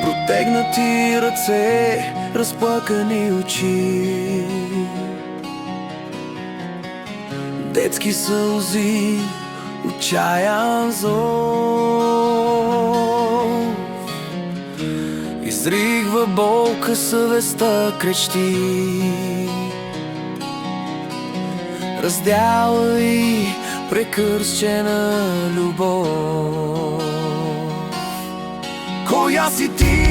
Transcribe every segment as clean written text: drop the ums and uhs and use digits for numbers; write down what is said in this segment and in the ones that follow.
Протегнати ръце, разплакани очи, детски сълзи, отчаян зов. Изригва болка, съвестта крещи. Раздяла и прекърщена любов. Коя си ти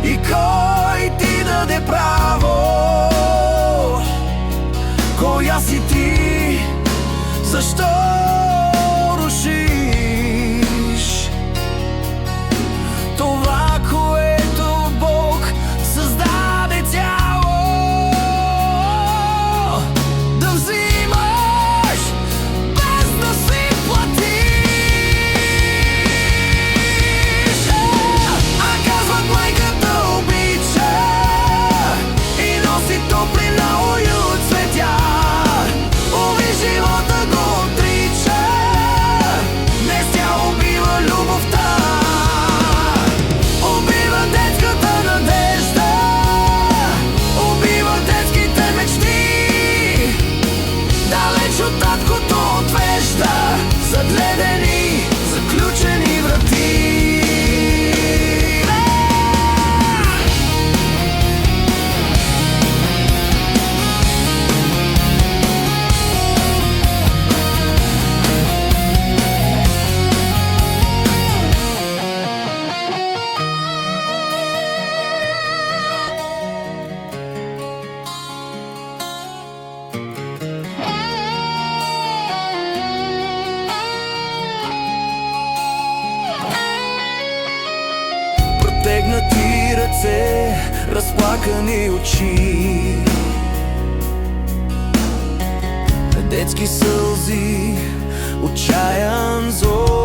и кой ти даде право? Коя си ти? Защо рушиш това, което Бог създаде цяло? Да взимаш без да си платиш. А казват, майката обича и носи топлина, уют, цветя. Уви, живота го отрича, днес тя убива любовта. Убива детската надежда, убива детските мечти. Далеч от таткото отвежда, зад ледени, заключени врати. Протегнати ръце, разплакани очи, детски сълзи, отчаян зов.